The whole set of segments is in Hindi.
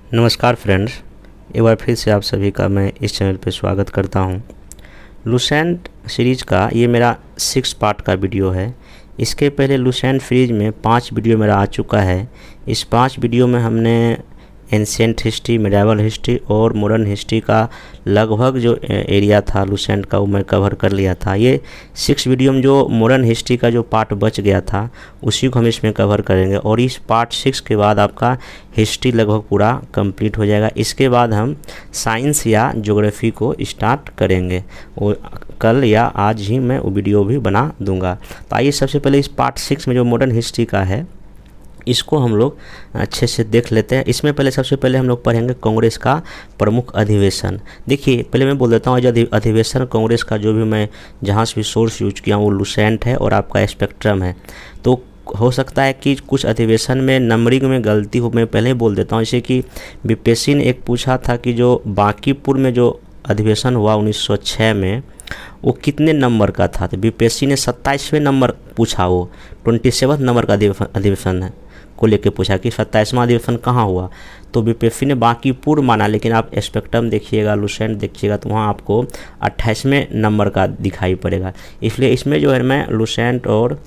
नमस्कार फ्रेंड्स, एक बार फिर से आप सभी का मैं इस चैनल पे स्वागत करता हूं। लुसेंट सीरीज़ का ये मेरा 6 पार्ट का वीडियो है। इसके पहले लुसेंट सीरीज़ में 5 वीडियो मेरा आ चुका है। इस 5 वीडियो में हमने एंशिएंट हिस्ट्री, मिडाइवल हिस्ट्री और मॉडर्न हिस्ट्री का लगभग जो एरिया था लुसेंट का वो मैं कवर कर लिया था। ये 6 वीडियो में जो मॉडर्न हिस्ट्री का जो पार्ट बच गया था उसी को हम इसमें कवर करेंगे और इस पार्ट 6 के बाद आपका हिस्ट्री लगभग पूरा कंप्लीट हो जाएगा। इसके बाद हम साइंस या ज्योग्राफी को स्टार्ट करेंगे और कल या आज ही मैं वो वीडियो भी बना दूंगा। तो आइए सबसे पहले इस पार्ट 6 में जो मॉडर्न हिस्ट्री का है इसको हम लोग अच्छे से देख लेते हैं। इसमें पहले सबसे पहले हम लोग पढ़ेंगे कांग्रेस का प्रमुख अधिवेशन। देखिए पहले मैं बोल देता हूँ, जो अधिवेशन कांग्रेस का जो भी मैं जहाँ से भी सोर्स यूज किया वो लुसेंट है और आपका स्पेक्ट्रम है। तो हो सकता है कि कुछ अधिवेशन में नंबरिंग में गलती हो, मैं पहले ही बोल देता हूँ। जैसे कि बीपीएससी ने एक पूछा था कि जो बांकीपुर में जो अधिवेशन हुआ 1906 में वो कितने नंबर का था। तो बीपीएससी ने 27वें नंबर पूछा, वो 27 नंबर का अधिवेशन है को लेके पूछा कि 27वां अधिवेशन कहाँ हुआ। तो बीपीएससी ने बांकीपुर माना, लेकिन आप स्पेक्ट्रम देखिएगा, लुसेंट देखिएगा तो वहाँ आपको 28वें नंबर का दिखाई पड़ेगा। इसलिए इसमें जो है मैं लुसेंट और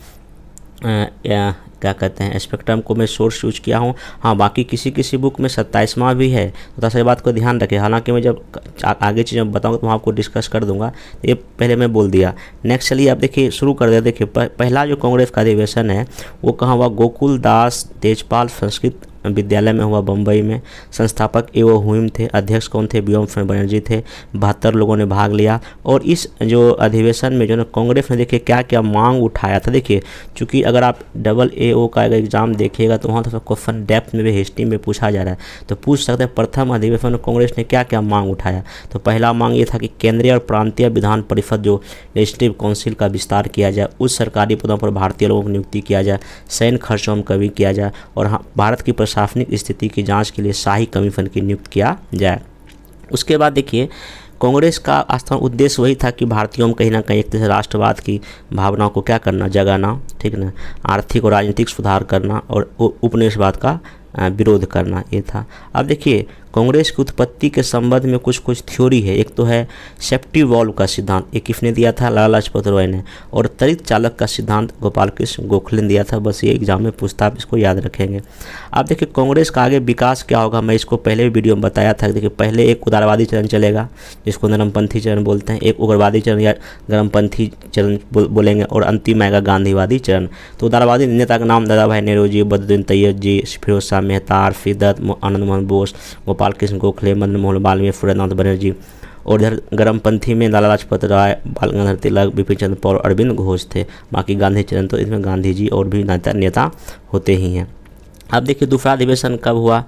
क्या कहते हैं स्पेक्ट्रम को मैं सोर्स यूज किया हूँ। हाँ, बाकी किसी बुक में 27वां भी है, तो थोड़ा सा बात को ध्यान रखें। हालांकि मैं जब आगे चीज़ें बताऊँगा तो वहाँ आपको डिस्कस कर दूंगा, तो ये पहले मैं बोल दिया। नेक्स्ट चलिए आप देखिए शुरू कर दे। देखिए पहला जो कांग्रेस का अधिवेशन है वो कहाँ हुआ, गोकुल दास तेजपाल संस्कृत विद्यालय में हुआ, बम्बई में। संस्थापक एवं हुइम थे, अध्यक्ष कौन थे, व्योम बनर्जी थे। 72 लोगों ने भाग लिया और इस जो अधिवेशन में जो ना कांग्रेस ने देखिए क्या क्या मांग उठाया था। देखिए चूँकि अगर आप AA का एग्जाम देखिएगा तो वहाँ तो क्वेश्चन डेप्थ में भी हिस्ट्री में पूछा जा रहा है, तो पूछ सकते हैं प्रथम अधिवेशन में कांग्रेस ने क्या क्या मांग उठाया। तो पहला मांग ये था कि केंद्रीय और प्रांतीय विधान परिषद जो लेजिस्लेटिव काउंसिल का विस्तार किया जाए, उस सरकारी पदों पर भारतीय लोगों की नियुक्ति किया जाए, सैन्य खर्चों में कमी किया जाए और भारत की प्रशासनिक स्थिति की जांच के लिए शाही कमीशन की नियुक्त किया जाए। उसके बाद देखिए कांग्रेस का स्थान उद्देश्य वही था कि भारतीयों में कहीं ना कहीं एक तरह से राष्ट्रवाद की भावनाओं को क्या करना, जगाना, ठीक ना, आर्थिक और राजनीतिक सुधार करना और उपनिवेशवाद का विरोध करना, ये था। अब देखिए कांग्रेस की उत्पत्ति के संबंध में कुछ थ्योरी है। एक तो है सेफ्टी वॉल्व का सिद्धांत, ये किसने दिया था, लाला लाजपत राय ने। और त्वरित चालक का सिद्धांत गोपाल कृष्ण गोखले ने दिया था। बस ये एग्जाम में पूछता, आप इसको याद रखेंगे। अब देखिए कांग्रेस का आगे विकास क्या होगा, मैं इसको पहले भी वीडियो में बताया था। देखिए पहले एक उदारवादी चरण चलेगा जिसको नरमपंथी चरण बोलते हैं, एक उग्रवादी चरण या गर्मपंथी चरण बोलेंगे और अंतिम आएगा गांधीवादी चरण। तो उदारवादी नेता का नाम दादा भाई नेहरू, बद्रुद्दीन तैयब जी, फिरोज शाह मेहता, आरफी दत्त, आनंद मोहन बोस, गोपाल कृष्ण गोखले, मदन मोहन मालवीय, फूलनाथ बनर्जी। और इधर गर्मपंथी में लाला लाजपत राय, बाल गंगाधर तिलक, बिपिन चंद्र पाल, अरविंद घोष थे। बाकी गांधी चरण तो इसमें गांधी जी और भी नेता होते ही हैं। अब देखिए दूसरा अधिवेशन कब हुआ,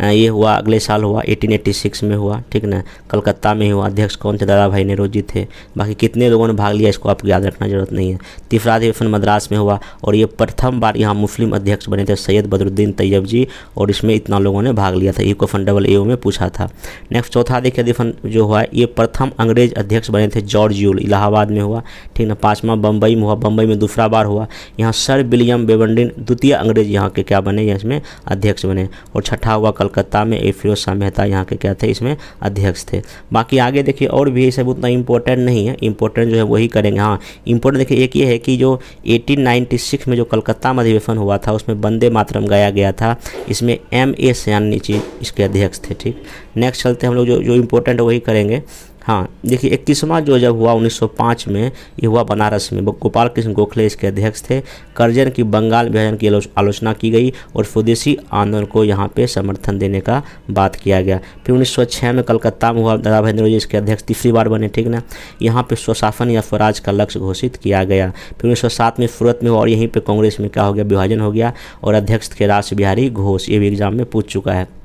ये हुआ अगले साल हुआ, 1886 में हुआ, ठीक ना, कलकत्ता में हुआ। अध्यक्ष कौन थे, दादा भाई नेहरू जी थे। बाकी कितने लोगों ने भाग लिया इसको आपको याद रखना जरूरत नहीं है। तीसरा अधिवेशन मद्रास में हुआ और ये प्रथम बार यहाँ मुस्लिम अध्यक्ष बने थे सैयद बदरुद्दीन तैयब जी, और इसमें इतना लोगों ने भाग लिया था। ये क्वेश्चन AA में पूछा था। नेक्स्ट चौथा देखिए अधिवेशन जो हुआ, ये प्रथम अंग्रेज अध्यक्ष बने थे जॉर्ज यूल, इलाहाबाद में हुआ, ठीक ना। पाँचवां बम्बई में हुआ, बम्बई में दूसरा बार हुआ। यहाँ सर विलियम बेबरडीन द्वितीय अंग्रेज यहाँ के क्या बने, इसमें अध्यक्ष बने। और छठा हुआ कलकत्ता में, फिरोज शाह मेहता यहाँ के क्या थे, इसमें अध्यक्ष थे। बाकी आगे देखिए और भी ये सब उतना इम्पोर्टेंट नहीं है, इम्पोर्टेंट जो है वही करेंगे। हाँ इम्पोर्टेंट देखिए एक ये है कि जो 1896 में जो कलकत्ता में अधिवेशन हुआ था उसमें वंदे मातरम गाया गया था। इसमें M.A. सयानी जी इसके अध्यक्ष थे, ठीक। नेक्स्ट चलते हम लोग जो इम्पोर्टेंट वही करेंगे। हाँ देखिए 31वां जो जब हुआ 1905 में, ये हुआ बनारस में। गोपाल कृष्ण गोखले इसके अध्यक्ष थे। करजन की बंगाल विभाजन की आलोचना की गई और स्वदेशी आंदोलन को यहाँ पे समर्थन देने का बात किया गया। फिर 1906 में कलकत्ता में हुआ, दादा भाई नेहरू जी इसके अध्यक्ष तीसरी बार बने, ठीक ना। यहाँ पे स्वशासन या स्वराज का लक्ष्य घोषित किया गया। फिर 1907 में सूरत में हुआ और यहीं पर कांग्रेस में क्या हो गया, विभाजन हो गया और अध्यक्ष थे रास बिहारी घोष। ये भी एग्जाम में पूछ चुका है।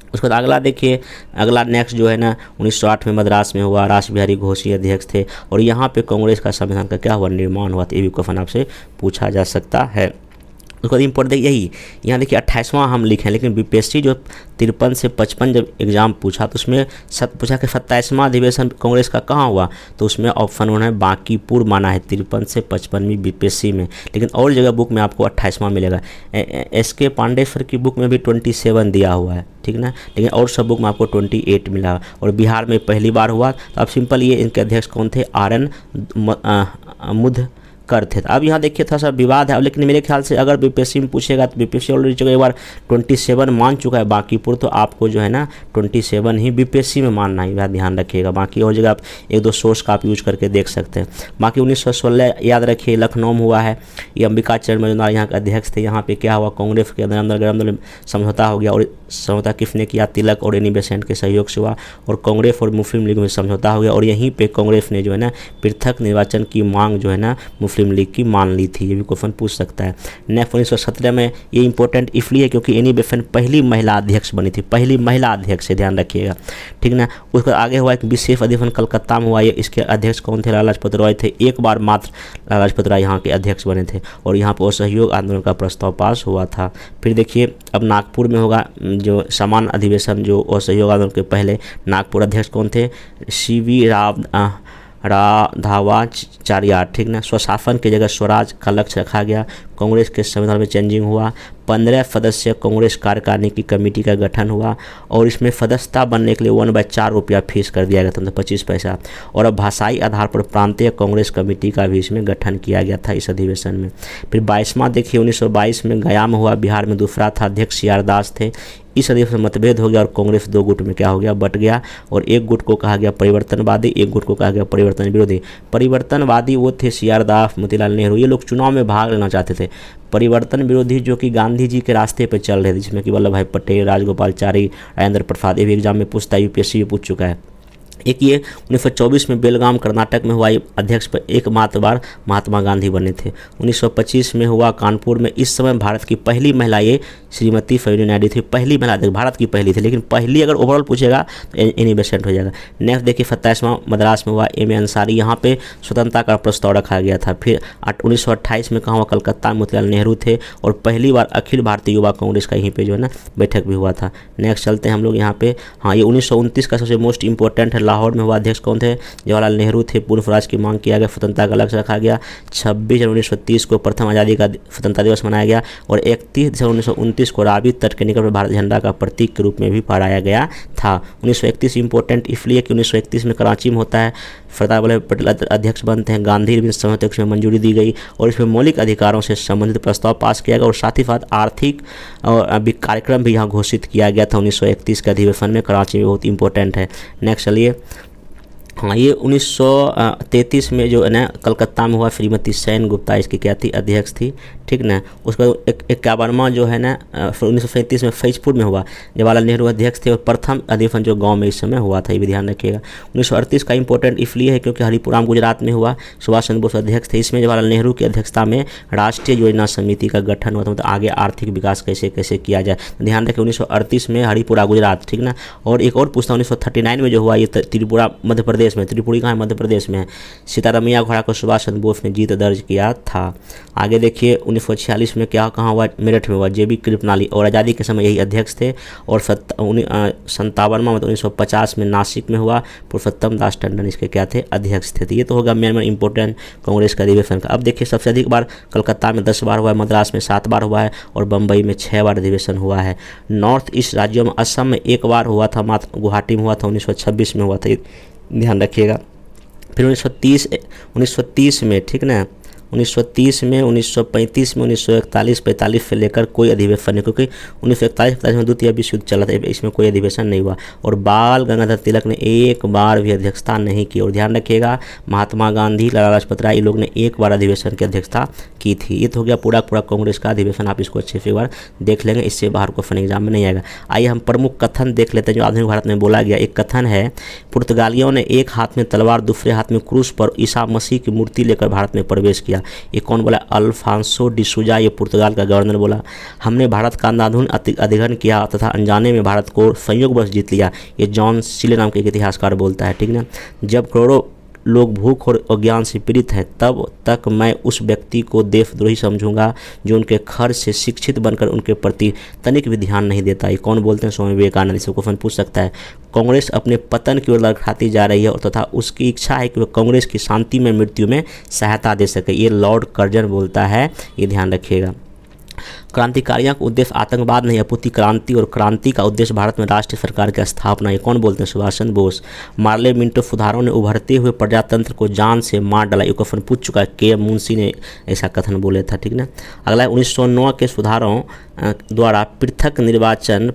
उसके बाद अगला देखिए, अगला नेक्स्ट जो है ना 1908 में मद्रास में हुआ, रास बिहारी घोष अध्यक्ष थे और यहाँ पे कांग्रेस का संविधान का क्या हुआ, निर्माण हुआ। तो ये भी क्वेश्चन आपसे पूछा जा सकता है। उसके बाद इम्पोर्टेंट देखिए यही, यहाँ देखिए 28वां हम लिखे हैं, लेकिन बीपीएससी जो 53 से 55 जब एग्ज़ाम पूछा तो उसमें पूछा कि 27वां अधिवेशन कांग्रेस का कहाँ हुआ, तो उसमें ऑप्शन उन्होंने बांकीपुर माना है 53 से 55वीं बीपीएससी में, लेकिन और जगह बुक में आपको 28वां मिलेगा। एसके पांडेश्वर की बुक में भी 27 दिया हुआ है, ठीक ना, लेकिन और सब बुक में आपको 28 मिला। और बिहार में पहली बार हुआ, तो अब सिंपल ये इनके अध्यक्ष कौन थे, RN मुध कर थे। अब यहाँ देखिए थोड़ा सा विवाद है, लेकिन मेरे ख्याल से अगर बीपीएससी में पूछेगा तो बीपीएससी ऑलरेडी एक बार 27 मान चुका है बांकीपुर, तो आपको जो है ना 27 ही बीपीएससी में मानना है, यह ध्यान रखिएगा। बाकी और जगह आप एक दो सोर्स का आप यूज करके देख सकते हैं। बाकी 1916 याद रखिए लखनऊ में हुआ है, ये अंबिका चरण मजूमदार यहाँ के अध्यक्ष थे। यहाँ पे क्या हुआ, कांग्रेस के अंदर समझौता हो गया, और समझौता किसने किया, तिलक और एनी बेसेंट के सहयोग से हुआ, और कांग्रेस और मुस्लिम लीग में समझौता हो गया, और यहीं पे कांग्रेस ने जो है ना पृथक निर्वाचन की मांग जो है ना मुस्लिम लीग की मान ली थी। ये भी क्वेश्चन पूछ सकता है। नेक्स्ट 1917 में ये इंपॉर्टेंट इसलिए है क्योंकि एनी बेसेंट पहली महिला अध्यक्ष बनी थी, पहली महिला अध्यक्ष है, ध्यान रखिएगा, ठीक ना। उसके आगे हुआ एक विशेष अधिवेशन कलकत्ता में हुआ, ये इसके अध्यक्ष कौन थे, लाला लाजपत राय थे। एक बार मात्र लाला लाजपत राय यहाँ के अध्यक्ष बने थे, और यहाँ पर असहयोग आंदोलन का प्रस्ताव पास हुआ था। फिर देखिए अब नागपुर में होगा जो समान अधिवेशन, जो असहयोग आंदोलन के पहले नागपुर अध्यक्ष कौन थे, CV राधावाचार्य, ठीक ना। स्वशासन की जगह स्वराज का लक्ष्य रखा गया। कांग्रेस के संविधान में चेंजिंग हुआ। 15 सदस्य कांग्रेस कार्यकारिणी की कमेटी का गठन हुआ, और इसमें सदस्यता बनने के लिए 1/4 रुपया फीस कर दिया गया था, मतलब 25 पैसा। और अब भाषाई आधार पर प्रांतीय कांग्रेस कमेटी का भी इसमें गठन किया गया था इस अधिवेशन में। फिर 22वां देखिए 1922 में गया में हुआ, बिहार में दूसरा था, अध्यक्ष CR दास थे। इस अधिवेशन में मतभेद हो गया और कांग्रेस 2 गुट में क्या हो गया, बट गया, और एक गुट को कहा गया परिवर्तनवादी, एक गुट को कहा गया परिवर्तन विरोधी। परिवर्तनवादी वो थे CR दास, मोतीलाल नेहरू, ये लोग चुनाव में भाग लेना चाहते थे। परिवर्तन विरोधी जो कि गांधी जी के रास्ते पर चल रहे थे, जिसमें कि वल्लभ भाई पटेल, राजगोपालचारी, राजेंद्र प्रसाद, ये भी एग्जाम में पूछता है, यूपीएससी भी पूछ चुका है। एक ये 1924 में बेलगाम कर्नाटक में हुआ, अध्यक्ष पर एकमात्र बार महात्मा गांधी बने थे। 1925 में हुआ कानपुर में, इस समय भारत की पहली महिला ये श्रीमती सरोजिनी नायडू थी, पहली महिला भारत की पहली थी, लेकिन पहली अगर ओवरऑल पूछेगा तो एनी बेसेंट हो जाएगा। नेक्स्ट देखिए 27वां मद्रास में हुआ, M.A. अंसारी, यहाँ पे स्वतंत्रता का प्रस्ताव रखा गया था। फिर 1928 में कहाँ हुआ, कलकत्ता में मोतीलाल नेहरू थे, और पहली बार अखिल भारतीय युवा कांग्रेस का यहीं पे जो है ना बैठक भी हुआ था। नेक्स्ट चलते हैं हम लोग यहाँ पे, हाँ ये 1929 का सबसे मोस्ट इंपॉर्टेंट है, लाहौर में हुआ, अध्यक्ष कौन थे, जवाहरलाल नेहरू थे। पूर्ण स्वराज की मांग किया गया, स्वतंत्रता का लक्ष्य रखा गया। 26 जनवरी 1930 को प्रथम आज़ादी का स्वतंत्रता दिवस मनाया गया, और 31 दिसंबर 1929 को रावी तट के निकट भारत झंडा का प्रतीक के रूप में भी फहराया गया था। 1931 इंपॉर्टेंट इसलिए कि 1931 में कराची में होता है, सरदार वल्लभ पटेल अध्यक्ष बनते हैं, गांधी विंध्य समझौते को मंजूरी दी गई, और इसमें मौलिक अधिकारों से संबंधित प्रस्ताव पास किया गया, और साथ ही साथ आर्थिक कार्यक्रम भी यहाँ घोषित किया गया था 1931 के अधिवेशन में, कराची में बहुत इंपॉर्टेंट है। नेक्स्ट चलिए, हाँ ये 1933 में जो है ना कलकत्ता में हुआ, श्रीमती सेन गुप्ता इसकी क्या थी, अध्यक्ष थी, ठीक ना। उसका 51वां जो है ना 1937 में फैजपुर में हुआ, जवाहरलाल नेहरू अध्यक्ष थे, और प्रथम अधिवेशन जो गांव में इस समय हुआ था, ये भी ध्यान रखिएगा। 1938 का इंपॉर्टेंट इसलिए है क्योंकि हरिपुराम गुजरात में हुआ, सुभाष चंद्र बोस अध्यक्ष थे, इसमें जवाहरलाल नेहरू की अध्यक्षता में राष्ट्रीय योजना समिति का गठन हुआ था, मतलब आगे आर्थिक विकास कैसे कैसे किया जाए, ध्यान रखें। 1938 में हरिपुरा गुजरात, ठीक ना। और एक और पूछता हूँ 1939 में जो हुआ, ये त्रिपुरा मध्य प्रदेश में, त्रिपुरी कहाँ है, मध्य प्रदेश में है। सीतारामैया घोड़ा को सुभाष चंद्र बोस ने जीत दर्ज किया था। आगे देखिए 1946 में क्या कहाँ हुआ, मेरठ में हुआ, JB कृपलानी, और आज़ादी के समय यही अध्यक्ष थे। और 57वां मतलब 1950 में नासिक में हुआ, पुरुषोत्तम दास टंडन इसके क्या थे, अध्यक्ष थे। तो ये तो होगा मेन इंपॉर्टेंट कांग्रेस का अधिवेशन का। अब देखिए सबसे अधिक बार कलकत्ता में 10 बार हुआ है, मद्रास में 7 बार हुआ है, और बम्बई में 6 बार अधिवेशन हुआ है। नॉर्थ ईस्ट राज्यों में असम में 1 बार हुआ था, मात्र गुवाहाटी में हुआ था, 1926 में हुआ था, ध्यान रखिएगा। फिर 1930 में, ठीक ना, 1930 में, 1935 में, 1941, 45 से लेकर कोई अधिवेशन नहीं, क्योंकि 1941-45 में द्वितीय विश्व युद्ध चला था, इसमें कोई अधिवेशन नहीं हुआ। और बाल गंगाधर तिलक ने एक बार भी अध्यक्षता नहीं की। और ध्यान रखिएगा महात्मा गांधी, लाला लाजपत राय, लोग ने एक बार अधिवेशन की अध्यक्षता की थी। ये तो हो गया पूरा कांग्रेस का अधिवेशन, आप इसको अच्छे से एक बार देख लेंगे, इससे बाहर क्वेश्चन एग्जाम में नहीं आएगा। आइए हम प्रमुख कथन देख लेते हैं जो आधुनिक भारत में बोला गया। एक कथन है, पुर्तगालियों ने एक हाथ में तलवार दूसरे हाथ में क्रूस पर ईसा मसीह की मूर्ति लेकर भारत में प्रवेश किया। ये कौन बोला, अल्फांसो डिसूजा, ये पुर्तगाल का गवर्नर बोला। हमने भारत का अंधाधुन अधिग्रहण किया तथा अनजाने में भारत को संयोगवश जीत लिया, ये जॉन सीले नाम के एक इतिहासकार बोलता है, ठीक ना। जब करोड़ों लोग भूख और अज्ञान से पीड़ित हैं तब तक मैं उस व्यक्ति को देशद्रोही समझूंगा जो उनके खर्च से शिक्षित बनकर उनके प्रति तनिक भी ध्यान नहीं देता। ये कौन बोलते हैं? स्वामी विवेकानंद। इसको क्वेश्चन पूछ सकता है। कांग्रेस अपने पतन की ओर लड़खड़ाती जा रही है और तथा उसकी इच्छा है कि वह कांग्रेस की शांति में मृत्यु में सहायता दे सके। ये लॉर्ड कर्जन बोलता है, ये ध्यान रखिएगा। क्रांतिकारियों का उद्देश्य आतंकवाद नहीं अपूर्ति क्रांति और क्रांति का उद्देश्य भारत में राष्ट्रीय सरकार की स्थापना। ये कौन बोलते हैं? सुभाष चंद्र बोस। मार्ले मिंटो सुधारों ने उभरते हुए प्रजातंत्र को जान से मार डाला। ये क्वेश्चन पूछ चुका है। के मुंशी ने ऐसा कथन बोले था, ठीक ना। अगला 1909 के सुधारों द्वारा पृथक निर्वाचन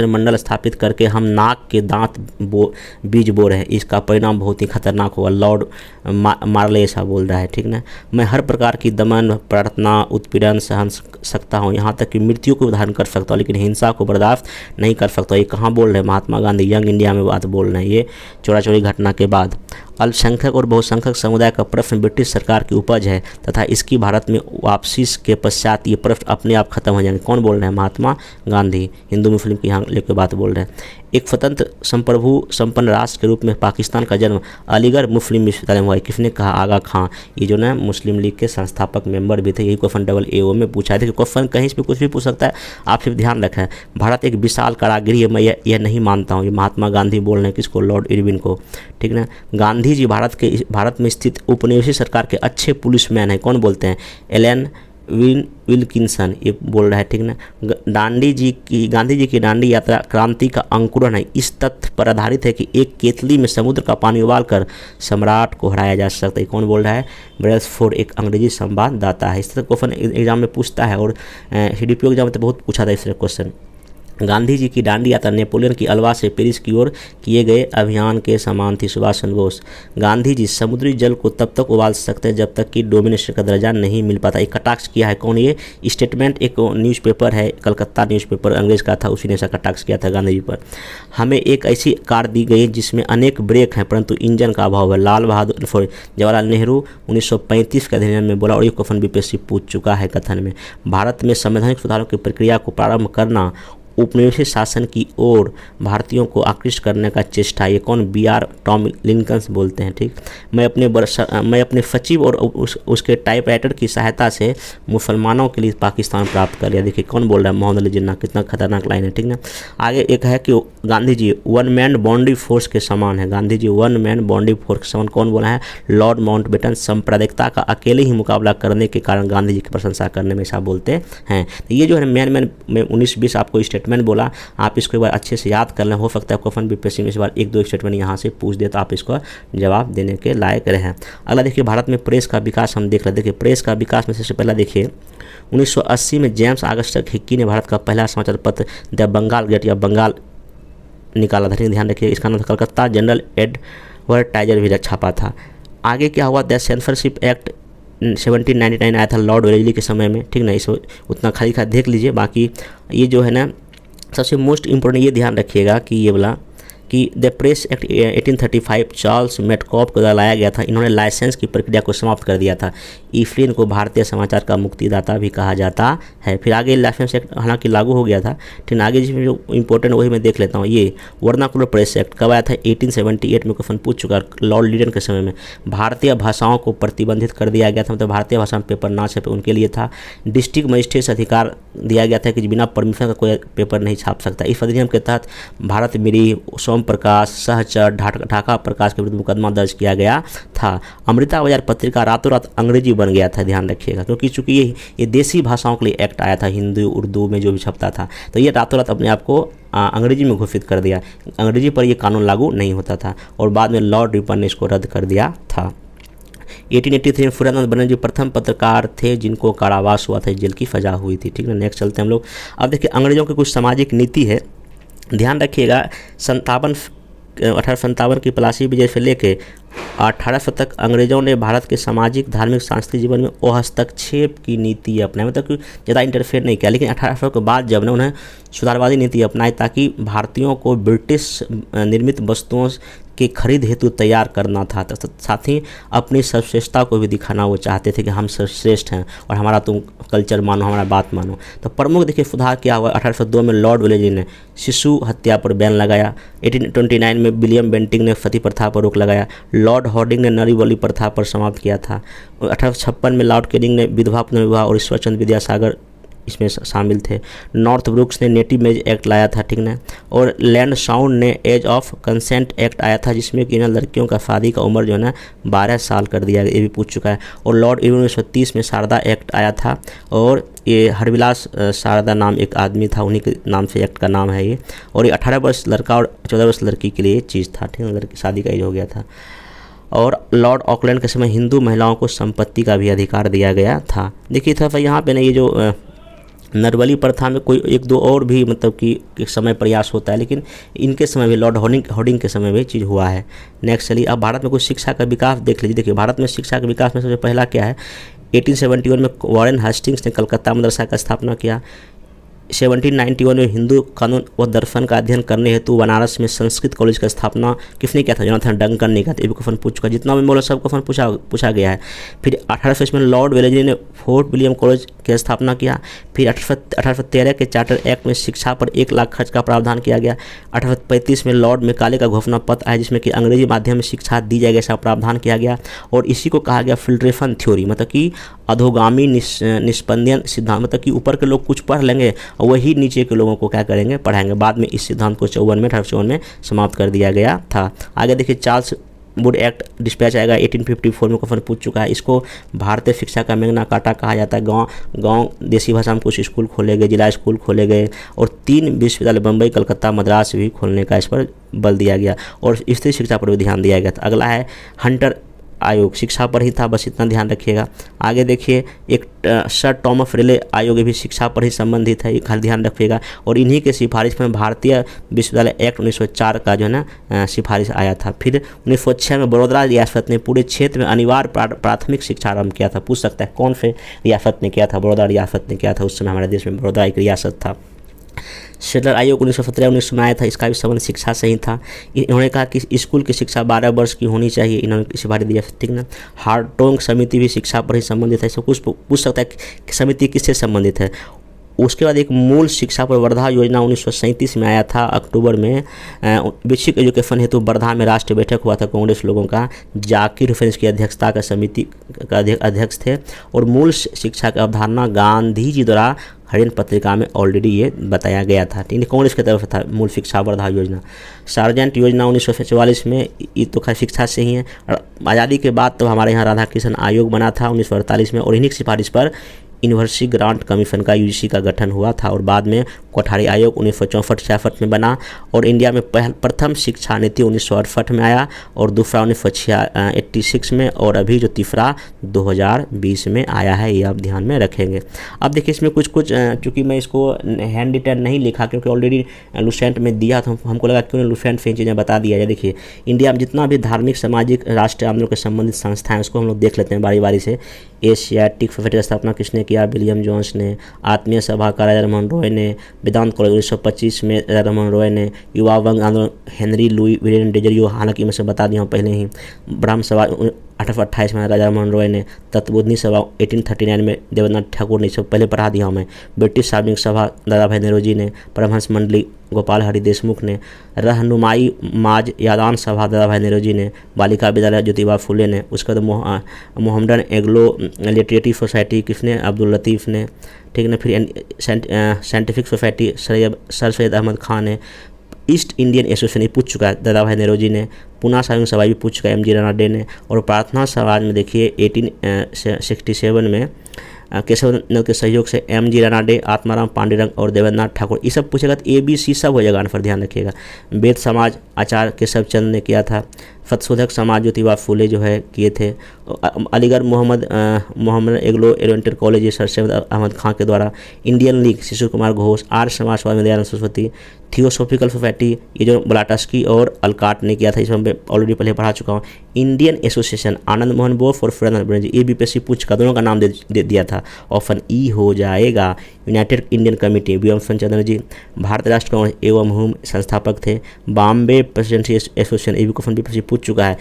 मंडल स्थापित करके हम नाक के दांत बीज बो रहे हैं। इसका परिणाम बहुत ही खतरनाक होगा। लॉर्ड मार्ले ऐसा बोल रहा है, ठीक ना। मैं हर प्रकार की दमन, प्रार्थना, उत्पीड़न सहन सकता हूँ, यहाँ तक कि मृत्यु को धारण कर सकता हूँ, लेकिन हिंसा को बर्दाश्त नहीं कर सकता। ये कहाँ बोल रहे हैं? महात्मा गांधी यंग इंडिया में बात बोल रहे हैं, ये चौरा-चौरी घटना के बाद। अल्पसंख्यक और बहुसंख्यक समुदाय का प्रश्न ब्रिटिश सरकार की उपज है तथा इसकी भारत में वापसी के पश्चात ये प्रश्न अपने आप खत्म हो जाएंगे। कौन बोल रहे हैं? महात्मा गांधी। हिंदू मुस्लिम की यहाँ लेकर बात बोल रहे हैं। एक स्वतंत्र संप्रभु संपन्न राष्ट्र के रूप में पाकिस्तान का जन्म अलीगढ़ मुस्लिम विश्वविद्यालय में हुआ। किसने कहा? आगा खां। ये जो ना मुस्लिम लीग के संस्थापक मेंबर भी थे। यही क्वेश्चन AA में पूछा है। देखिए क्वेश्चन कहीं पे कुछ भी पूछ सकता है, आप सिर्फ ध्यान रखें। भारत एक विशाल कारागृह है, मैं यह नहीं मानता हूँ। ये महात्मा गांधी बोल रहे हैं। किसको? लॉर्ड इरविन को, ठीक ना। गांधी जी भारत में स्थित उपनिवेशी सरकार के अच्छे पुलिसमैन हैं। कौन बोलते हैं? एलन विल्किंसन, ये बोल रहा है, ठीक ना। गांधी जी की दांडी यात्रा क्रांति का अंकुरन है। इस तथ्य पर आधारित है कि एक केतली में समुद्र का पानी उबालकर सम्राट को हराया जा सकता है। कौन बोल रहा है? ब्रेल्सफोर्ड, एक अंग्रेजी संवाददाता है। इस तरह क्वेश्चन एग्जाम में पूछता है और CDPO एग्जाम में तो बहुत पूछा था इस तरह क्वेश्चन। गांधी जी की दांडी यात्रा नेपोलियन की अल्वा से पेरिस की ओर किए गए अभियान के समान थी। सुभाष चंद्र बोस। गांधी जी समुद्री जल को तब तक उबाल सकते हैं जब तक कि डोमिनेशन का दर्जा नहीं मिल पाता। एक कटाक्ष किया है। कौन? ये स्टेटमेंट, एक न्यूज़पेपर है, कलकत्ता न्यूज़पेपर अंग्रेज का था, उसी ने ऐसा कटाक्ष किया था गांधी जी पर। हमें एक ऐसी कार दी गई जिसमें अनेक ब्रेक हैं परंतु इंजन का अभाव है। जवाहरलाल नेहरू 1935 के अधिनियम में बोला। और ये क्वेश्चन BPSC पूछ चुका है कथन में। भारत में संवैधानिक सुधारों की प्रक्रिया को प्रारंभ करना उपनिवेशी शासन की ओर भारतीयों को आकृष्ट करने का चेष्टा। ये कौन? BR टॉम लिंकन बोलते हैं, ठीक। मैं अपने सचिव और उसके टाइपराइटर की सहायता से मुसलमानों के लिए पाकिस्तान प्राप्त कर लिया। देखिए कौन बोल रहा है? मोहम्मद अली जिन्ना। कितना खतरनाक लाइन है, ठीक ना। आगे एक है कि Gandhi ji one man बॉन्डी force के समान है। Gandhi ji one man बॉन्डी force के समान कौन बोला है? Lord Mountbatten. सांप्रदायिकता का अकेले ही मुकाबला करने के कारण गांधी जी की प्रशंसा करने में ऐसा बोलते हैं। तो ये जो है मैन में 19-20 आपको स्टेटमेंट बोला, आप इसको एक बार अच्छे से याद कर लें। हो सकता है क्वेश्चन BPSC में इस बार 1-2 स्टेटमेंट यहाँ से पूछ दे तो आप इसको जवाब देने के लायक रहें। अगला देखिए भारत में प्रेस का विकास हम देख रहे हैं। देखिए प्रेस का विकास में सबसे पहला देखिए 1980 में जेम्स ऑगस्टस हिक्की ने भारत का पहला समाचार पत्र द बंगाल गेट या बंगाल निकाला था। ध्यान रखिए इसका नाम कलकत्ता जनरल एडवर्टाइजर भी छापा था। आगे क्या हुआ? द सेंसरशिप एक्ट 1799 आया था लॉर्ड वेलेस्ली के समय में, ठीक ना। इसको उतना खाली खा देख लीजिए। बाकी ये जो है ना सबसे मोस्ट इम्पोर्टेंट ये ध्यान रखिएगा कि ये बोला कि the press act 1835 Charles Metcalfe को लाया गया था। इन्होंने लाइसेंस की प्रक्रिया को समाप्त कर दिया था। ईफ्लिन को भारतीय समाचार का मुक्तिदाता भी कहा जाता है। फिर आगे लाइसेंस एक्ट हालांकि लागू हो गया था, ठीक। आगे जिसमें जो इंपॉर्टेंट वही मैं देख लेता हूँ। ये वर्नाकुलर प्रेस एक्ट कब आया था? 1878 में क्वेश्चन पूछ चुका लॉर्ड लीडन के समय में। भारतीय भाषाओं को प्रतिबंधित कर दिया गया था, मतलब भारतीय भाषा में पेपर ना छपे उनके लिए था। डिस्ट्रिक्ट मजिस्ट्रेट से अधिकार दिया गया था कि बिना परमिशन का कोई पेपर नहीं छाप सकता। इस अधिनियम के तहत भारत मिरी, सोम प्रकाश, सहचर, ढाका प्रकाश के विरुद्ध मुकदमा दर्ज किया गया था। अमृता बाजार पत्रिका रातों रात अंग्रेजी बन गया था। ध्यान रखिएगा क्योंकि चूंकि ये देसी भाषाओं के लिए एक्ट आया था, हिंदी उर्दू में जो भी छपता था, तो ये रातों रात अपने आप को अंग्रेजी में घोषित कर दिया। अंग्रेजी पर ये कानून लागू नहीं होता था और बाद में लॉर्ड रिपन ने इसको रद्द कर दिया था। 1883 में फुरानंद बनर्जी प्रथम पत्रकार थे जिनको कारावास हुआ था, जेल की सजा हुई थी, ठीक है। नेक्स्ट चलते हैं हम लोग। अब देखिए अंग्रेजों की कुछ सामाजिक नीति है, ध्यान रखिएगा। 1857 की पलासी विजय से लेके 1800 तक अंग्रेजों ने भारत के सामाजिक, धार्मिक, सांस्कृतिक जीवन में हस्तक्षेप की नीति अपनाई, मतलब कि ज़्यादा इंटरफेयर नहीं किया। लेकिन 1800 के बाद जब उन्हें सुधारवादी नीति अपनाई ताकि भारतीयों को ब्रिटिश निर्मित वस्तुओं के खरीद हेतु तैयार करना था। साथ ही अपनी सर्वश्रेष्ठता को भी दिखाना वो चाहते थे कि हम सर्वश्रेष्ठ हैं और हमारा तुम कल्चर मानो, हमारा बात मानो। तो प्रमुख देखिए सुधार क्या हुआ। 1802 में लॉर्ड वेलेस्ली ने शिशु हत्या पर बैन लगाया। 1829 में विलियम बेंटिंग ने सती प्रथा पर रोक लगाया। लॉर्ड हार्डिंग ने नारी बलि प्रथा पर समाप्त किया था। 1856 में लॉर्ड कैनिंग ने विधवा पुनर्विवाह और ईश्वरचंद्र विद्यासागर इसमें शामिल थे। नॉर्थ ब्रुक्स ने नेटिव मैरिज एक्ट लाया था, ठीक ना। और लैंड साउंड ने एज ऑफ कंसेंट एक्ट आया था, जिसमें कि ना लड़कियों का शादी का उम्र जो है ना 12 साल कर दिया गया, ये भी पूछ चुका है। और लॉर्ड 1930 में शारदा एक्ट आया था, और ये हरविलास शारदा नाम एक आदमी था, उन्हीं के नाम से एक्ट का नाम है ये। और ये 18 वर्ष लड़का और 14 वर्ष लड़की के लिए ये चीज़ था, ठीक है, लड़की शादी का एज हो गया था। और लॉर्ड ऑकलैंड के समय हिंदू महिलाओं को संपत्ति का भी अधिकार दिया गया था। देखिए था यहाँ पे ना ये जो नरबली प्रथा में कोई एक दो और भी मतलब कि एक समय प्रयास होता है, लेकिन इनके समय भी लॉर्ड हार्डिंग के समय में चीज़ हुआ है। नेक्स्ट चलिए, अब भारत में कुछ शिक्षा का विकास देख लीजिए। देखिए भारत में शिक्षा के विकास में सबसे पहला क्या है, 1871 में वॉरेन हेस्टिंग्स ने कलकत्ता मदरसा का स्थापना किया। 1791 में हिंदू कानून व दर्शन का अध्ययन करने हेतु बनारस में संस्कृत कॉलेज का स्थापना किसने किया था, जोनाथन डंकन ने किया था। ये भी क्वेश्चन पूछ चुका, जितना भी बोला सब क्वेश्चन पूछा गया है। फिर 1820 में लॉर्ड वेलेस्ली ने फोर्ट विलियम कॉलेज की स्थापना किया। फिर 1813 के चार्टर एक्ट में शिक्षा पर 1 लाख खर्च का प्रावधान किया गया। 1835 में लॉर्ड मेकाले का घोषणा पत्र आया, जिसमें कि अंग्रेजी माध्यम में शिक्षा दी जाएगी ऐसा प्रावधान किया गया। और इसी को कहा गया फिल्ट्रेशन थ्योरी, मतलब कि अधोगामी निष्पंदन सिद्धांत, मतलब कि ऊपर के लोग कुछ पढ़ लेंगे और वही नीचे के लोगों को क्या करेंगे, पढ़ाएंगे। बाद में इस सिद्धांत को 1854 में समाप्त कर दिया गया था। आगे देखिए चार्ल्स वुड एक्ट डिस्पैच आएगा 1854 में, क्वेश्चन पूछ चुका है। इसको भारतीय शिक्षा का मैग्ना कार्टा कहा जाता है। गांव देसी भाषा में कुछ स्कूल खोले गए, जिला स्कूल खोले गए, और 3 विश्वविद्यालय बम्बई, कलकत्ता, मद्रास भी खोलने का इस पर बल दिया गया, और स्त्री शिक्षा पर भी ध्यान दिया गया था। अगला है हंटर आयोग, शिक्षा पर ही था, बस इतना ध्यान रखिएगा। आगे देखिए एक सर टॉमस रेले आयोग भी शिक्षा पर ही संबंधित है, ये खाली ध्यान रखिएगा। और इन्हीं के सिफारिश में भारतीय विश्वविद्यालय एक्ट 1904 का जो है ना सिफारिश आया था। फिर 1906 में बड़ौदा रियासत ने पूरे क्षेत्र में अनिवार्य प्राथमिक शिक्षा आरंभ किया था। पूछ सकता है कौन से रियासत ने किया था, बड़ौदा रियासत ने किया था। उस समय हमारे देश में बड़ौदा एक रियासत था। सेटलर आयोग 1917-19 में आया था, इसका भी संबंध शिक्षा से ही था। इन्होंने कहा कि स्कूल की शिक्षा 12 वर्ष की होनी चाहिए, इन्होंने सिफारिश दिया, ठीक ना। हार्टोंग समिति भी शिक्षा पर ही संबंधित है। सब कुछ पूछ सकता है कि समिति किससे संबंधित है। उसके बाद एक मूल शिक्षा पर वर्धा योजना 1937 में आया था अक्टूबर में। बेसिक एजुकेशन हेतु वर्धा में राष्ट्रीय बैठक हुआ था कांग्रेस लोगों का। जाकिर हुसैन की अध्यक्षता का समिति का अध्यक्ष थे। और मूल शिक्षा की अवधारणा गांधी जी द्वारा हरियाणा पत्रिका में ऑलरेडी ये बताया गया था, ठीक है, कांग्रेस की तरफ से था मूल शिक्षा वर्धा योजना। सार्जेंट योजना 1944 में, ये तो खैर शिक्षा से ही है। और आज़ादी के बाद तो हमारे यहाँ राधा कृष्ण आयोग बना था 1948 में, और इन्हीं की सिफारिश पर यूनिवर्सिटी ग्रांट कमीशन का यूजीसी का गठन हुआ था। और बाद में कोठारी आयोग 1964-66 में बना। और इंडिया में प्रथम शिक्षा नीति 1968 में आया, और दूसरा 1986 में, और अभी जो तीसरा 2020 में आया है, ये आप ध्यान में रखेंगे। अब देखिए इसमें कुछ चूँकि मैं इसको हैंड रिटन नहीं लिखा क्योंकि ऑलरेडी लुसेंट में दिया था, हमको लगा क्यों लुसेंट से इन चीज़ें बता दिया जाए। देखिए इंडिया में जितना भी धार्मिक सामाजिक राष्ट्रीय आंदोलन के संबंधित संस्थाएं, उसको हम लोग देख लेते हैं बारी बारी से। एशियाटिक सोसाइटी की स्थापना किसने किया, विलियम जोन्स ने। आत्मीय सभा का राजा राममोहन रॉय ने। वेदांत कॉलेज 1925 में राजा राममोहन रॉय ने। युवा वंग आंदोलन हेनरी लुई विलियम डेजरियो, हालांकि मैं से बता दिया हूँ पहले ही। ब्रह्म सभा 1828 में राजा राममोहन रॉय ने। तत्वबोधिनी सभा 1839 में देवेंद्रनाथ ठाकुर ने, सब पहले पढ़ा दिया हूँ मैं। ब्रिटिश सार्वजनिक सभा दादा भाई नेहरू जी ने। परमहंस मंडली गोपाल हरि देशमुख ने। रहनुमाई माज यादान सभा दादा भाई नेहरू जी ने। बालिका विद्यालय ज्योतिबा फुले ने। उसके बाद मोहम्मदन एग्लो लिटरेटिव सोसाइटी किसने, अब्दुल लतीफ़ ने, ठीक है ना। फिर scientific society sir Syed Ahmad Khan ने। ईस्ट इंडियन एसोसिएशन पूछ चुका है दादा भाई नेहरू जी ने। पूना सार्वजनिक सभा भी पूछ चुका है एम जी रानाडे ने। और प्रार्थना समाज में देखिए 1867 में केशव नंद के सहयोग से एम जी रानाडे, आत्माराम पांडेरंग और देवेंद्रनाथ ठाकुर, ये सब पूछेगा तो ABC सब हो जाएगा, आंसर ध्यान रखिएगा। वेद समाज आचार्य केशव चंद्र ने किया था। फतशोधक समाज ज्योतिबा फूले जो है किए थे। अलीगढ़ मोहम्मद एग्लो ओरिएंटेड कॉलेज ये सर सैयद अहमद खां के द्वारा। इंडियन लीग शिशु कुमार घोष। आर्य समाजवाद में दयानंद सरस्वती। थियोसॉफिकल सोसाइटी ये जो ब्लाटस्की और अलकाट ने किया था, इसमें मैं ऑलरेडी पहले पढ़ा चुका हूँ। इंडियन एसोसिएशन आनंद मोहन बोस और फुरंदर बनर्जी, ये बीपीएससी पूछ का दोनों का नाम दे दिया था, ऑप्शन ई हो जाएगा। United Indian committee व्योमसन Chandra ji. Bharat राष्ट्र कांग्रेस एवं हुम संस्थापक थे। बॉम्बे प्रेसिडेंसी एसोसिएशन, ये भी क्वेश्चन बीपीएससी पूछ चुका है,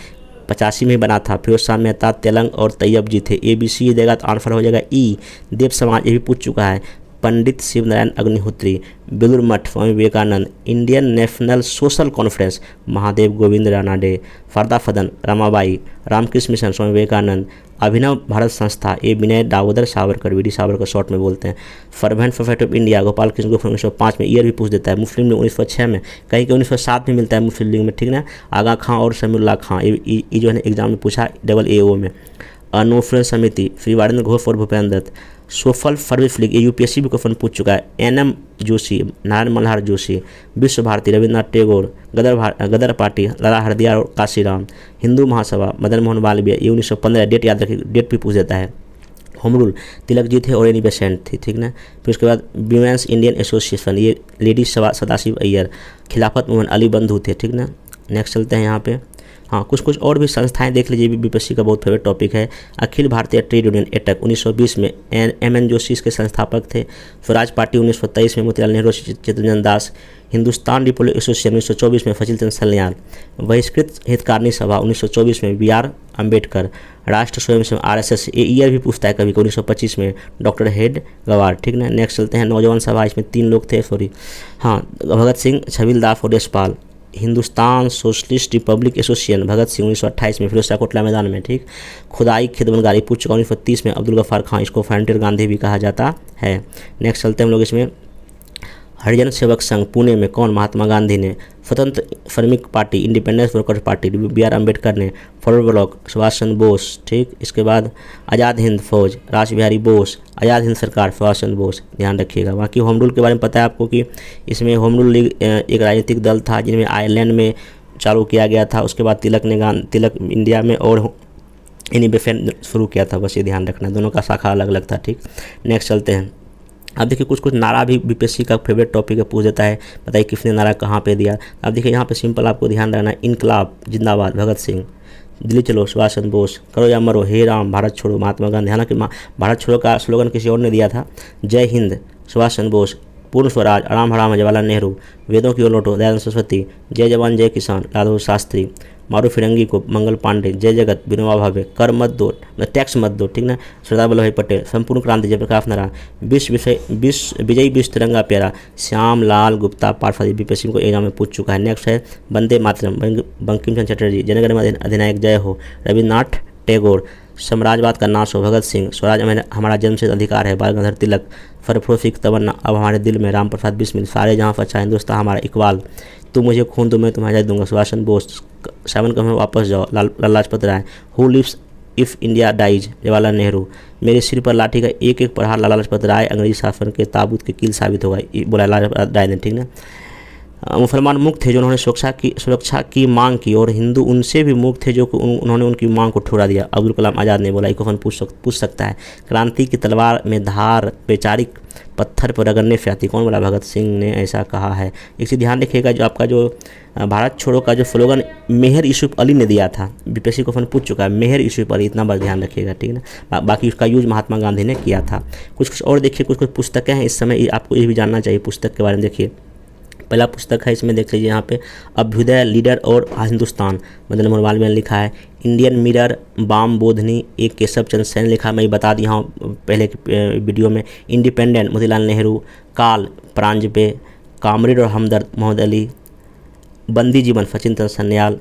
85 में बना था। फिरोज शाह मेहता, तेलंग और तैयब जी थे। ABC देगा तो आंसर हो जाएगा ई। देव समाज, ये भी पूछ चुका है। पंडित Shivnarayan Agnihotri. Belur Math Swami Vivekanand. Indian national social conference Mahadev Govind Ranade. फरदा फदन रमाबाई। रामकृष्ण मिशन स्वामी विवेकानंद। अभिनव भारत संस्था ये विनय दामोदर सावरकर, वीडी सावरकर शॉर्ट में बोलते हैं। Servant society of India Gopal Krishna Gokhale 1905 में, ईयर भी पूछ देता है। मुस्लिम लीग 1906 में, कहीं 1907 में मिलता है मुस्लिम लीग में, ठीक ना। आगा खां और समीउल्लाह खां, ये जो है एग्जाम में पूछा AAO में। अनुफ्रेंस समिति श्री वारेंद्र घोष और Bhupendra Datta. Social service league, ये UPSC भी क्वेश्चन पूछ चुका है। NM जोशी, नारायण मल्हार जोशी। विश्व भारती रविन्द्रनाथ टैगोर। गदर पार्टी लाला हरदयाल और काशीराम। हिंदू महासभा मदन मोहन मालवीय, ये 1915, डेट याद रखिए, डेट भी पूछ देता है। होम रूल तिलक जी थे और एनी बेसेंट थी, ठीक ना। फिर उसके बाद विमेंस इंडियन एसोसिएशन, ये लेडीज सदाशिव अय्यर। खिलाफत मूवमेंट अली बंधु थे, ठीक ना। नेक्स्ट चलते हैं यहाँ पे। हाँ, कुछ और भी संस्थाएं देख लीजिए, बीपीएससी का बहुत फेवरेट टॉपिक है। अखिल भारतीय ट्रेड यूनियन एटक 1920 में MN जोशी इसके संस्थापक थे। स्वराज पार्टी 1923 में मोतीलाल नेहरू चित्तरंजन दास। हिंदुस्तान रिपब्लिक एसोसिएशन 1924 में फजील चंद सल्यान। बहिष्कृत हितकारिणी सभा 1924 में BR अम्बेडकर। राष्ट्र स्वयंसेवक RSS, ये ईयर भी पूछता है कभी, 1925 में डॉक्टर हेड गवार, ठीक ना। नेक्स्ट चलते हैं नौजवान सभा, इसमें 3 लोग थे, सॉरी, हाँ, भगत सिंह, छबीलदास और Yashpal. Hindustan socialist republic association Bhagat Singh 1928 में, फिरोज शाह कोटला मैदान में, ठीक। खुदाई खिदमतगारी पूछ चुका 1930 में, अब्दुल गफ्फार खां, इसको फ्रंटियर गांधी भी कहा जाता है। नेक्स्ट चलते हैं हम लोग इसमें। हरिजन सेवक संघ पुणे में कौन, महात्मा गांधी ने। स्वतंत्र श्रमिक party independence workers party BR Ambedkar ने। फॉरवर्ड ब्लॉक सुभाष चंद्र बोस, ठीक। इसके बाद आज़ाद हिंद फौज रास बिहारी बोस। आज़ाद हिंद सरकार सुभाष चंद्र बोस, ध्यान रखिएगा। बाकी होम रूल के बारे में पता है आपको कि इसमें होम रूल लीग एक राजनीतिक दल था जिनमें आयरलैंड में चालू किया गया था। उसके बाद तिलक इंडिया में और एनी बेसेंट शुरू किया था, बस ये ध्यान रखना, दोनों का शाखा अलग अलग था, ठीक। नेक्स्ट चलते हैं। अब देखिए कुछ नारा भी बीपीएससी का फेवरेट टॉपिक है, पूछ देता है, बताइए किसने नारा कहाँ पे दिया। अब देखिए यहाँ पे सिंपल आपको ध्यान रखना है। इनकलाब जिंदाबाद भगत सिंह। दिल्ली चलो सुभाष चंद्र बोस। करो या मरो हे राम भारत छोड़ो महात्मा गांधी। हालांकि भारत छोड़ो का स्लोगन किसी और ने दिया था। जय हिंद सुभाष चंद्र बोस। पूर्ण स्वराज आराम हराम जवाहरलाल नेहरू। वेदों की ओर लौटो दयानंद सरस्वती। जय जवान जय किसान लाल बहादुर शास्त्री। मारू फिरंगी को मंगल पांडे। जय जगत विनोबा भावे। कर मत दो, टैक्स मत दो, ठीक ना। सरदार वल्लभ भाई पटेल। संपूर्ण क्रांति जयप्रकाश नारायण। विजयी विश्व तिरंगा प्यारा श्याम लाल गुप्ता पाठशाली, बीपीएससी को एग्जाम में पूछ चुका है। नेक्स्ट है वंदे मातरम बंकिम चंद्र चटर्जी। जनगण मन अधिनायक जय हो रविन्द्रनाथ टैगोर। साम्राज्यवाद का नाश हो भगत सिंह। स्वराज हमारा जन्मसिद्ध अधिकार है बाल गंगाधर तिलक। फरफरोशी की तमन्ना अब हमारे दिल में राम प्रसाद बिस्मिल। सारे जहाँ अच्छा हिंदुस्तान हमारा इकबाल। तुम मुझे खून दो मैं तुम्हें आज़ादी दूंगा सुभाष चंद्र बोस। 7 कम वापस जाओ Lal Lajpat Rai. Who lives if India dies Jawaharlal Nehru. मेरे सिर पर लाठी का एक एक प्रहार लाला लाजपत राय अंग्रेजी शासन के ताबूत की कील साबित होगा, बोला लाजपत राय ने, ठीक ना। मुसलमान मुक्त थे जो उन्होंने सुरक्षा की मांग की और हिंदू उनसे भी मुक्त थे जो उन्होंने उनकी मांग को ठुकरा दिया, अब्दुल कलाम आज़ाद ने बोला। क्वेश्चन पूछ सकता है। क्रांति की तलवार में धार वैचारिक पत्थर पर रगड़ने से आती, कौन बोला? भगत सिंह ने ऐसा कहा है। एक चीज़ ध्यान रखिएगा, जो आपका जो भारत छोड़ो का जो स्लोगन मेहर यूसुफ अली ने दिया था, बीपीएससी क्वेश्चन पूछ चुका है, मेहर यूसुफ अली, इतना बस ध्यान रखिएगा, ठीक है ना। बाकी उसका यूज महात्मा गांधी ने किया था। कुछ और देखिए, कुछ पुस्तकें हैं इस समय, आपको ये भी जानना चाहिए पुस्तक के बारे में। देखिए पहला पुस्तक है, इसमें देख लीजिए यहाँ पे, अभ्युदय लीडर और हिंदुस्तान, मदन मोहन मालवीय ने लिखा है। इंडियन मिरर बाम बोधनी, एक केशव चंद्र सेन लिखा, मैं बता दिया हूँ पहले की वीडियो में। इंडिपेंडेंट मोतीलाल नेहरू। काल प्रांजपे। कामरेड और हमदर्द मोहम्मद अली। बंदी जीवन सचिन चंद्र सन्याल।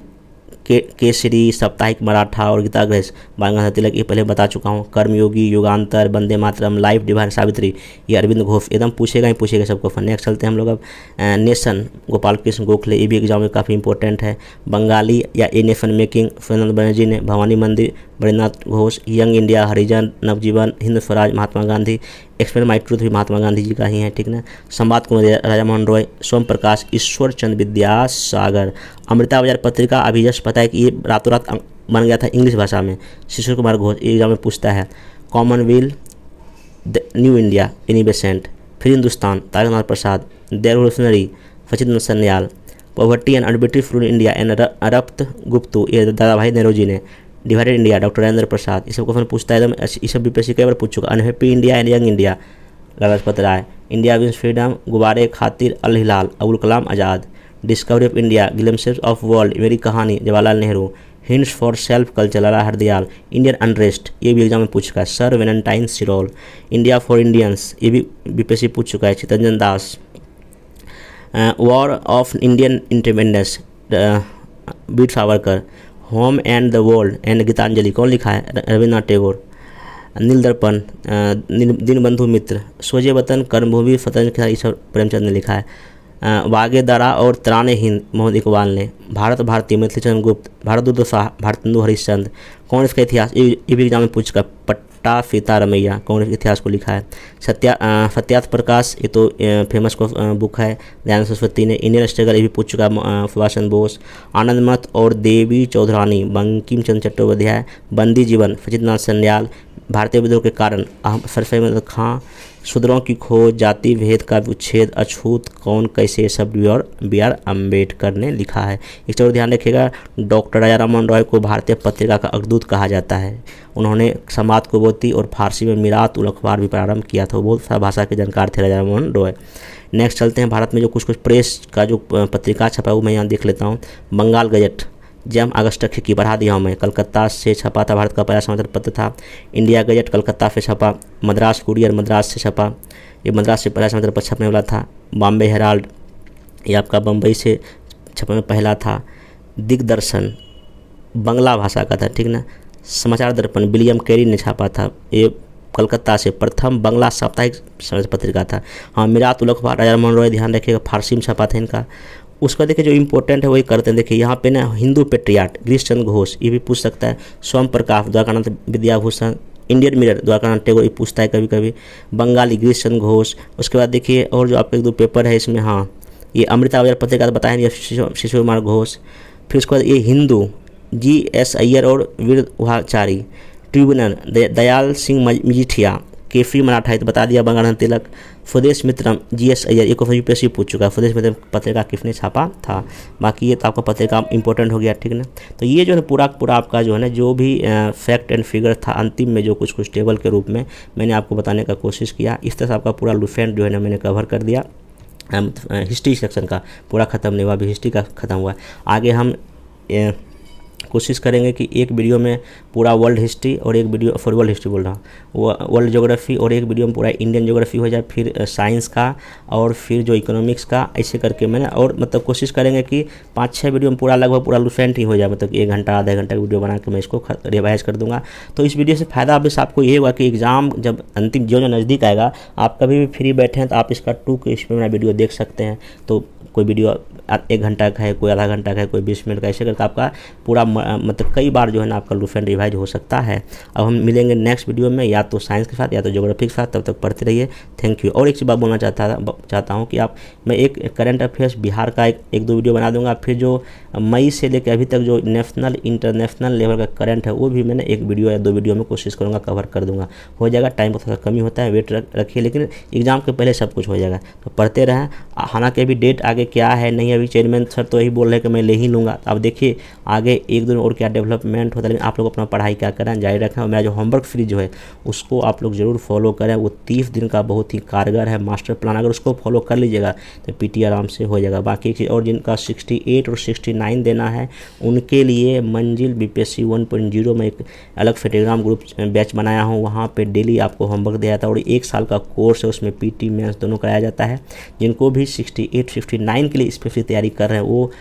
केसरी, साप्ताहिक मराठा और गीता ग्रेस बाल गंगाधर तिलक, ये पहले बता चुका हूँ। कर्मयोगी, युगांतर, वंदे मातरम, लाइफ डिवाइन सावित्री, ये अरविंद घोष, एकदम पूछेगा ही पूछेगा सबको। नेक्स्ट चलते हैं हम लोग अब नेशन, गोपाल कृष्ण गोखले, ये भी एग्जाम में काफ़ी इंपॉर्टेंट है। बंगाली या ए नेशन मेकिंग, फर्नांड बनर्जी ने। Bhawani Mandir, Badrinath Ghosh. Young India, Harijan, Navjivan, Hind Swaraj, Mahatma Gandhi. Explain my truth भी महात्मा गांधी जी का ही है, ठीक ना। संवाद कुमार राजा मोहन रॉय, सोम प्रकाश, ईश्वर चंद्र विद्यासागर। अमृता बाजार पत्रिका, अभी जस्ट पता है कि ये रातों रात बन गया था इंग्लिश भाषा में। शिशिर कुमार घोष एग्जाम में पूछता है। Commonwealth, new India, Annie Besant. फिर Hindustan, Taraknath Prasad. The revolutionary, Sachin Sanyal. Poverty and अनबिटी फ्रूट इंडिया एंड रप्त गुप्तू, ये दादा भाई नेहरू ने। Divided India, doctor Rajendra Prasad. ये सब क्वेश्चन पूछता है एकदम, ये सब बीपीएससी कई बार पूछ चुका। Unhappy India and young India, Lala Lajpat Rai. India wins freedom, गुब्बारे खातिर Al Hilal, Abul Kalam Azad. Discovery of India, glimpses of world, मेरी कहानी, Jawaharlal Nehru. Hints for self culture, Lala Hardayal. Indian unrest, ये भी एग्जाम में पूछ चुका है, sir Valentine Chirol. India for Indians, ये भी बीपीएससी पूछ चुका है, Chittaranjan Das. War of Indian independence, बीट Savarkar. Home and the world and Geetanjali, कौन लिखा है? रविन्द्रनाथ टैगोर। नील दर्पण, दीनबंधु मित्र। सोजे वतन, कर्मभूमि, स्वतंत्र खिलाड़ी, ईश्वर प्रेमचंद ने लिखा है। वागे दारा और त्राणे हिंद, मोहम्मद इकबाल ने। भारत भारती, मैथिली चंद्र गुप्त। भारत शाह, भारतेंदु हरिश्चंद्र। कांग्रेस का इतिहास, ये भी एग्जाम में पूछ का, पट्टा फीता रमैया, कांग्रेस के इतिहास को लिखा है। सत्यार्थ प्रकाश, ये तो फेमस बुक है, दयानंद सरस्वती ने। इंडियन स्ट्रगल, ये भी पूछ चुका, सुभाष चंद्र बोस। आनंद मठ और देवी चौधरानी, बंकिम चंद्र चट्टोपाध्याय। बंदी जीवन, सचिंद्रनाथ सन्याल। भारतीय विद्रोह के कारण, सर अहमद खां। शूद्रों की खोज, जाति भेद का उच्छेद, अछूत कौन कैसे, सब बी आर अम्बेडकर ने लिखा है। इस तरह ध्यान रखिएगा, डॉक्टर राजा राममोहन रॉय को भारतीय पत्रिका का अग्रदूत कहा जाता है। उन्होंने समाज कुबोती और फारसी में मीरात उल अखबार भी प्रारंभ किया था। वो बहुत सा भाषा के जानकार थे राजा राममोहन रॉय। नेक्स्ट चलते हैं, भारत में जो कुछ प्रेस का जो पत्रिका छपा है वो मैं यहाँ देख लेता हूँ। बंगाल गजट, जम अगस्त की बढ़ा दिया हूँ मैं, कलकत्ता से छपा था, भारत का पहला समाचार पत्र था। इंडिया गजट कलकत्ता से छपा। मद्रास कुरियर, मद्रास से छपा, ये मद्रास से पहला समाचार पत्र छपने वाला था। बॉम्बे हेराल्ड, ये आपका बम्बई से छपने में पहला था। दिग्दर्शन बंगला भाषा का था, ठीक ना। समाचार दर्पण विलियम कैरी ने छापा था, ये कलकत्ता से प्रथम बंगला साप्ताहिक समाचार पत्रिका था। हाँ, मीरात उल अखबार, राजा राममोहन रॉय, ध्यान रखिएगा, फारसी में छपा था इनका। उसका देखिए जो इंपॉर्टेंट है वही करते हैं। देखिए यहाँ पे ना, हिंदू पेट्रियाट, गिरीश चंद्र घोष, ये भी पूछ सकता है। सोम प्रकाश, द्वारकानाथ विद्याभूषण। इंडियन मिरर, द्वारकानाथ टैगोर, ये पूछता है कभी कभी। बंगाली, गिरीश चंद्र घोष। उसके बाद देखिए और जो आपके 1-2 पेपर है इसमें, हाँ, ये अमृता बाजार पत्रिका बताया, शिशु कुमार घोष। फिर उसके बाद ये हिंदू, GS अय्यर और वीर उहाचारी। ट्रिब्यूनल, दयाल सिंह मजीठिया। केफरी मराठा, ये तो बता दिया, बंगाल तिलक। स्वदेश मित्रम, GS अय्यर, ये को यूपीएससी पूछ चुका है, स्वदेश मित्रम पत्रिका किसने छापा था। बाकी ये तो आपका पत्रिका इंपॉर्टेंट हो गया, ठीक ना। तो ये जो है पूरा आपका जो है ना, जो भी फैक्ट एंड फिगर था अंतिम में, जो कुछ टेबल के रूप में मैंने आपको बताने का कोशिश किया। इस तरह से आपका पूरा लुसेंट जो है ना मैंने कवर कर दिया। हिस्ट्री सेक्शन का पूरा ख़त्म नहीं हुआ, अभी हिस्ट्री का ख़त्म हुआ। आगे हम कोशिश करेंगे कि एक वीडियो में पूरा वर्ल्ड हिस्ट्री और एक वीडियो फॉर वर्ल्ड हिस्ट्री बोल रहा हूँ, वर्ल्ड ज्योग्राफी, और एक वीडियो में पूरा इंडियन ज्योग्राफी हो जाए, फिर साइंस का, और फिर जो इकोनॉमिक्स का, ऐसे करके मैंने, और मतलब कोशिश करेंगे कि 5-6 वीडियो में पूरा लगभग पूरा लुसेंट ही हो जाए, मतलब 1 घंटा आधा घंटा की वीडियो बना के मैं इसको रिवाइज कर दूंगा। तो इस वीडियो से फ़ायदा बस आपको ये हुआ कि एग्ज़ाम जब अंतिम जो नज़दीक आएगा, आप कभी भी फ्री बैठे हैं तो आप इसका 2 के इसमें मेरा वीडियो देख सकते हैं। तो कोई वीडियो 1 घंटा का है, कोई आधा घंटा का है, कोई 20 मिनट का, ऐसे करके आपका पूरा मतलब कई बार जो है ना आपका लुसेंट रिवाइज हो सकता है। अब हम मिलेंगे नेक्स्ट वीडियो में, या तो साइंस के साथ या तो ज्योग्राफी के साथ। तब तक पढ़ते रहिए, थैंक यू। और एक चीज़ बात बोलना चाहता हूँ कि मैं एक करंट अफेयर्स बिहार का 1-2 वीडियो बना दूंगा। फिर जो मई से लेकर अभी तक जो नेशनल इंटरनेशनल लेवल का करंट है वो भी मैंने 1 वीडियो या 2 वीडियो में कोशिश करूँगा कवर कर दूँगा। हो जाएगा, टाइम को थोड़ा कमी होता है, वेट रखिए, लेकिन एग्जाम के पहले सब कुछ हो जाएगा। तो पढ़ते रहें। हालांकि अभी डेट आगे क्या है नहीं, अभी चेयरमैन सर तो यही बोल रहे हैं कि मैं ले ही लूँगा। अब देखिए आगे 1 दिन और क्या डेवलपमेंट होता है, लेकिन आप लोग अपना पढ़ाई क्या करें, जारी रखें। और मेरा जो होमवर्क फ्री जो है उसको आप लोग ज़रूर फॉलो करें। वो 30 दिन का बहुत ही कारगर है मास्टर प्लान, अगर उसको फॉलो कर लीजिएगा तो पीटी आराम से हो जाएगा। बाकी एक चीज़ और, जिनका 68 और 69 देना है उनके लिए मंजिल BPSC 1.0 में एक अलग टेलीग्राम ग्रुप बैच बनाया हूँ। वहाँ पे डेली आपको होमवर्क दिया जाता है, और 1 साल का कोर्स है, उसमें PT मेंस दोनों कराया जाता है। जिनको भी 68 69 के लिए स्पेशली तैयारी कर रहे हैं वो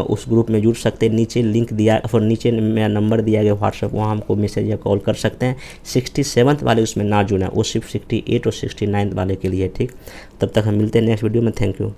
उस ग्रुप में जुड़ सकते हैं। नीचे लिंक दिया, और नीचे मेरा नंबर दिया गया व्हाट्सएप, वहाँ हमको मैसेज या कॉल कर सकते हैं। 67th वाले उसमें ना जुड़ना, वो सिर्फ 68 और 69 वाले के लिए, ठीक। तब तक हम मिलते हैं नेक्स्ट वीडियो में, थैंक यू।